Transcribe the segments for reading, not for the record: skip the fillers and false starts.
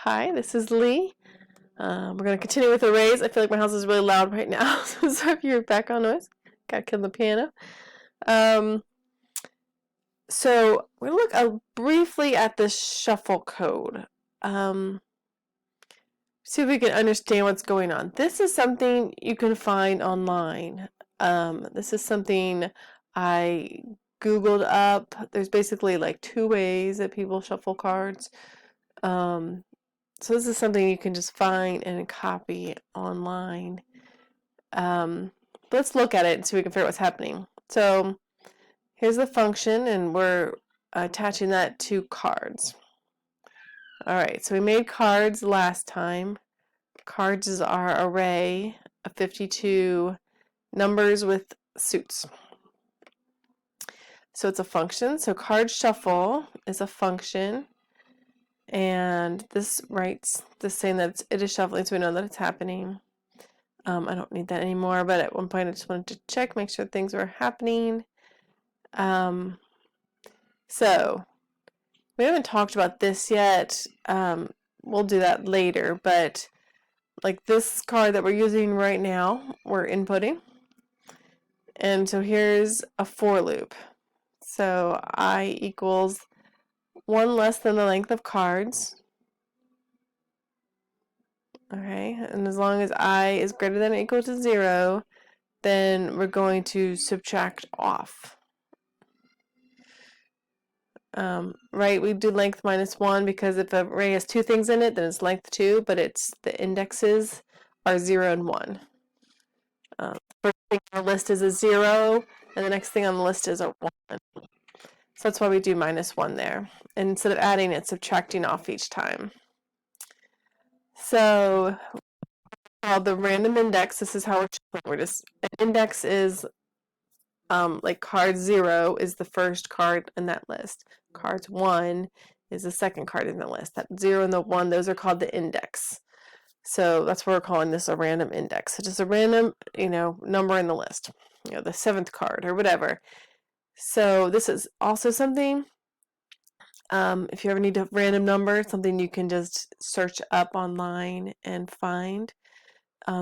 Hi, this is Lee. We're going to continue with arrays. I feel like my house is really loud right now, so sorry if you're background noise. Got to kill the piano. So we're going to look briefly at the shuffle code. See if we can understand what's going on. This is something you can find online. This is something I Googled up. There's basically like two ways that people shuffle cards. So this is something you can just find and copy online. Let's look at it and see if we can figure out what's happening. So here's the function, and we're attaching that to cards. Alright, so we made cards last time. Cards is our array of 52 numbers with suits. So it's a function. So card shuffle is a function. And this writes this saying that it is shuffling, so we know that it's happening. I don't need that anymore, but at one point I just wanted to check, make sure things were happening. So we haven't talked about this yet. We'll do that later, but like this card that we're using right now, we're inputting. And so here's a for loop. So I equals 1 less than the length of cards. Okay, and as long as I is greater than or equal to 0, then we're going to subtract off. Right, we do length minus 1 because if an array has two things in it, then it's length 2, but it's the indexes are 0 and 1. First thing on the list is a 0, and the next thing on the list is a 1. So that's why we do minus 1 there. And instead of adding, it's subtracting off each time. So called the random index. This is how we're just an index is like card 0 is the first card in that list. Cards 1 is the second card in the list. That 0 and the 1, those are called the index. So that's why we're calling this a random index. So just a random, number in the list. The 7th card or whatever. So this is also something, if you ever need a random number, something you can just search up online and find.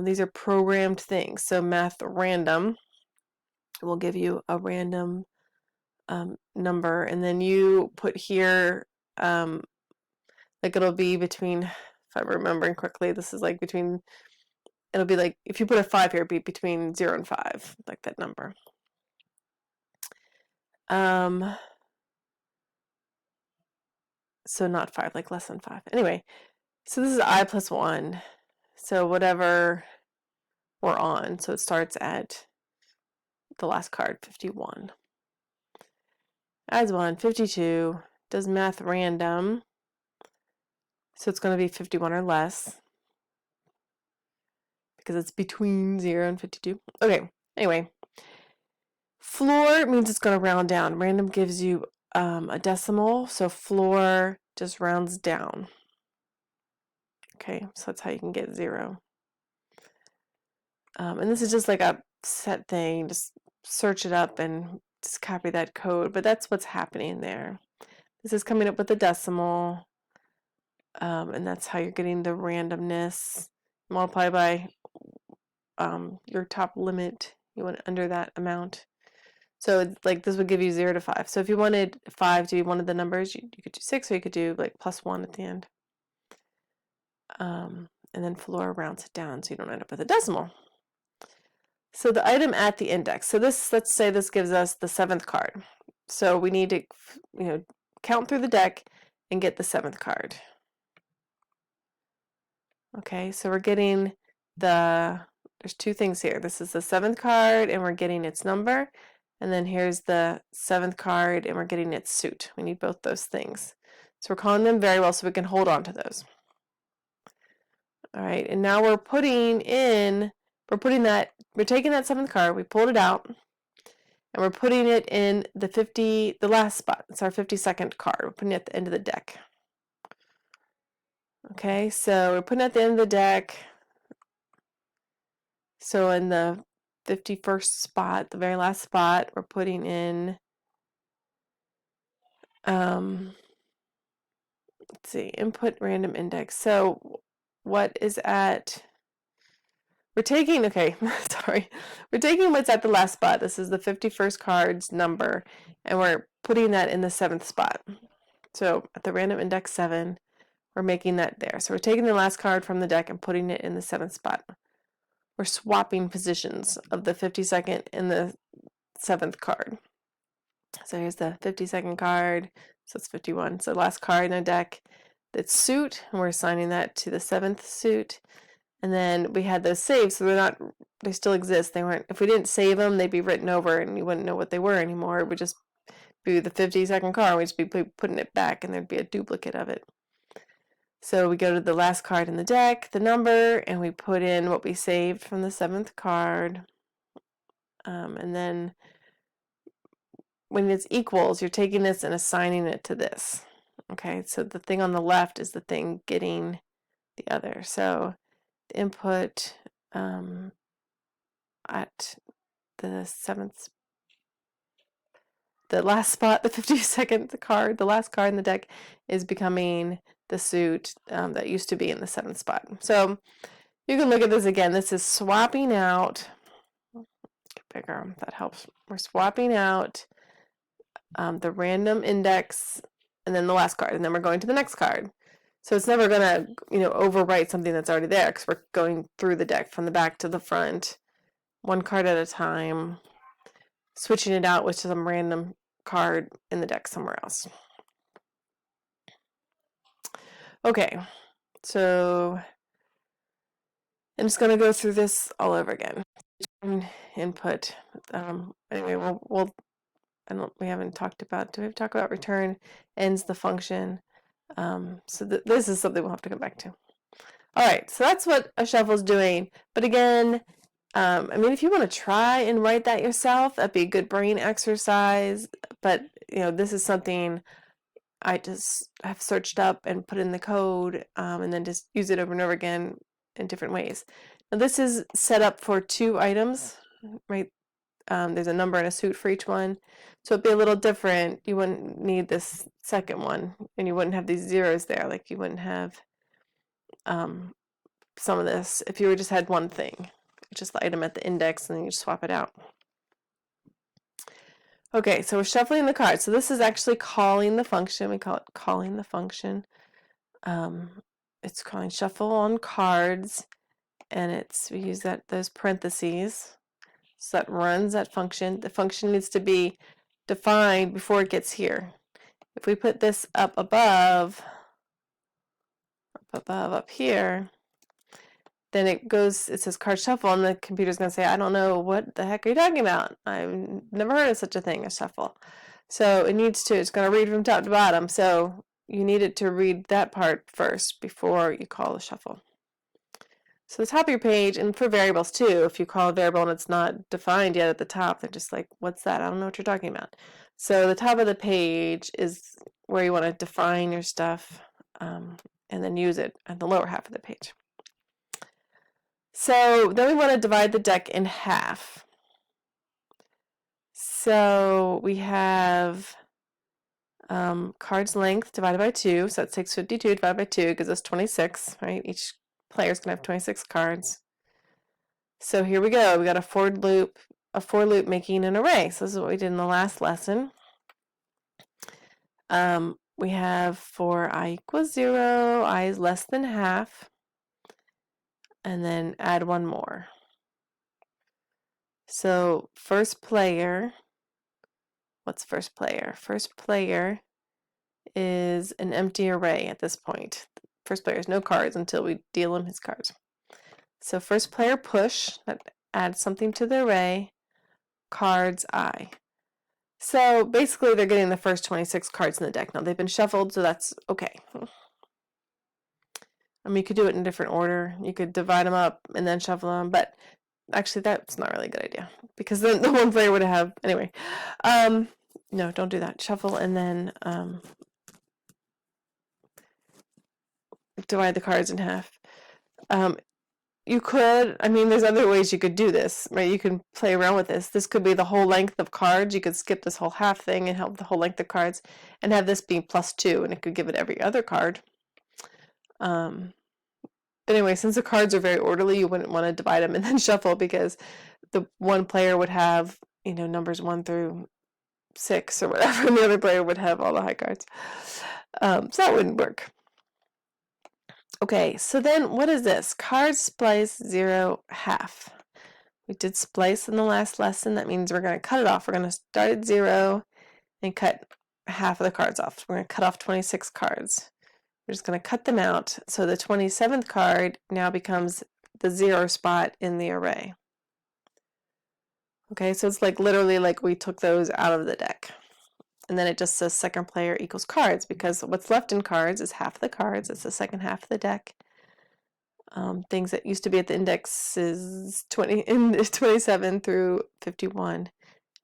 These are programmed things. So math random will give you a random number, and then you put here like it'll be between, if I'm remembering correctly, this is like between, it'll be like if you put a 5 here, it'd be between 0 and 5, like that number. So not 5, like less than 5. Anyway, so this is I plus 1, so whatever we're on, so it starts at the last card, 51. Adds 1, 52, does math random, so it's going to be 51 or less, because it's between 0 and 52. Okay, anyway. Floor means it's going to round down. Random gives you a decimal, so floor just rounds down. Okay, so that's how you can get 0. And this is just like a set thing. Just search it up and just copy that code. But that's what's happening there. This is coming up with a decimal. And that's how you're getting the randomness. Multiply by your top limit. You want under that amount. So like this would give you 0 to 5. So if you wanted 5 to be one of the numbers, you could do 6, or you could do like plus 1 at the end. And then floor rounds it down so you don't end up with a decimal. So the item at the index. So this, let's say this gives us the 7th card. So we need to count through the deck and get the 7th card. Okay, so we're getting there's two things here. This is the 7th card and we're getting its number. And then here's the 7th card and we're getting its suit. We need both those things. So we're calling them variables so we can hold on to those. All right, and now we're taking that 7th card, we pulled it out, and we're putting it in the last spot. It's our 52nd card. We're putting it at the end of the deck. Okay, so we're putting it at the end of the deck. So in the 51st spot, the very last spot, we're putting in let's see, input random index. So what is at, we're taking, okay, sorry. We're taking what's at the last spot. This is the 51st card's number, and we're putting that in the 7th spot. So at the random index 7, we're making that there. So we're taking the last card from the deck and putting it in the 7th spot. We're swapping positions of the 52nd and the 7th card. So here's the 52nd card, so it's 51. So the last card in the deck, that's suit, and we're assigning that to the 7th suit. And then we had those saved, so they're not, they still exist. They weren't, if we didn't save them, they'd be written over and you wouldn't know what they were anymore. It would just be the 52nd card, we'd just be putting it back and there'd be a duplicate of it. So we go to the last card in the deck, the number, and we put in what we saved from the 7th card. And then when it's equals, you're taking this and assigning it to this. Okay, so the thing on the left is the thing getting the other. So the input at the 7th, the last spot, the 52nd card, the last card in the deck is becoming the suit that used to be in the 7th spot. So you can look at this again. This is swapping out, get bigger, that helps. We're swapping out the random index and then the last card, and then we're going to the next card. So it's never going to, overwrite something that's already there because we're going through the deck from the back to the front, one card at a time, switching it out with some random card in the deck somewhere else. Okay, so I'm just going to go through this all over again. Input. Anyway, we haven't talked about, do we have to talk about return, ends the function? So this is something we'll have to come back to. All right, so that's what a shuffle is doing. But again, if you want to try and write that yourself, that'd be a good brain exercise. But, this is something I just have searched up and put in the code and then just use it over and over again in different ways. Now, this is set up for 2 items, right? There's a number and a suit for each one. So it'd be a little different. You wouldn't need this second one, and you wouldn't have these zeros there. Like you wouldn't have some of this if you just had one thing, just the item at the index, and then you just swap it out. Okay, so we're shuffling the cards. So this is actually calling the function. We call it calling the function. It's calling shuffle on cards, and we use those parentheses. So that runs that function. The function needs to be defined before it gets here. If we put this up here, then it says card shuffle, and the computer's going to say, I don't know, what the heck are you talking about? I've never heard of such a thing as shuffle. So it's going to read from top to bottom. So you need it to read that part first before you call the shuffle. So the top of your page, and for variables too, if you call a variable and it's not defined yet at the top, they're just like, what's that? I don't know what you're talking about. So the top of the page is where you want to define your stuff and then use it at the lower half of the page. So then we want to divide the deck in half. So we have cards length divided by 2, so that's 652 divided by 2 gives us 26, right? Each player's going to have 26 cards. So here we go. We got a for loop making an array. So this is what we did in the last lesson. We have for I equals 0, I is less than half, and then add one more. So first player, what's first player? First player is an empty array at this point. First player has no cards until we deal him his cards. So first player push, that adds something to the array, cards I. So basically they're getting the first 26 cards in the deck. Now they've been shuffled, so that's okay. You could do it in a different order. You could divide them up and then shuffle them, but actually that's not really a good idea because then the one player would have, anyway. No, don't do that. Shuffle and then divide the cards in half. You could, there's other ways you could do this, right? You can play around with this. This could be the whole length of cards. You could skip this whole half thing and help the whole length of cards and have this be +2, and it could give it every other card. But anyway, since the cards are very orderly, you wouldn't want to divide them and then shuffle, because the one player would have, numbers 1 through 6 or whatever, and the other player would have all the high cards. So that wouldn't work. Okay, so then what is this? Card splice 0 half. We did splice in the last lesson. That means we're going to cut it off. We're going to start at 0 and cut half of the cards off. We're going to cut off 26 cards. We're just going to cut them out. So the 27th card now becomes the 0 spot in the array. Okay, so it's like literally like we took those out of the deck. And then it just says second player equals cards, because what's left in cards is half the cards. It's the second half of the deck. Things that used to be at the index is 27 through 51.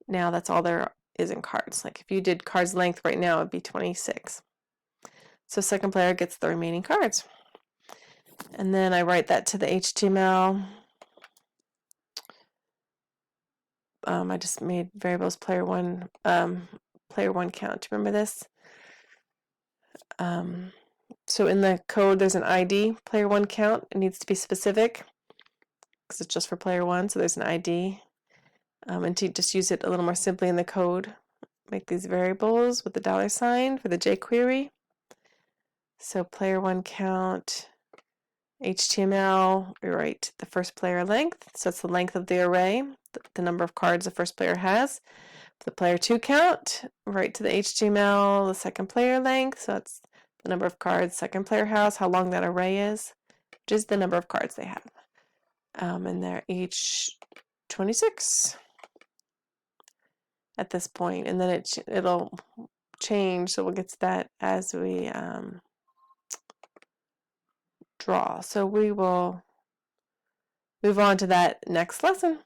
Now that's all there is in cards. Like if you did cards length right now, it'd be 26. So second player gets the remaining cards. And then I write that to the HTML. I just made variables player one count. Do you remember this? So in the code, there's an ID, player one count. It needs to be specific because it's just for player one. So there's an ID. And to just use it a little more simply in the code, make these variables with the $sign for the jQuery. So player one count, HTML, we write the first player length. So it's the length of the array, the number of cards the first player has. For the player two count, write to the HTML the second player length. So it's the number of cards second player has, how long that array is, which is the number of cards they have. And they're each 26 at this point, and then it'll change, so we'll get to that as we draw. So we will move on to that next lesson.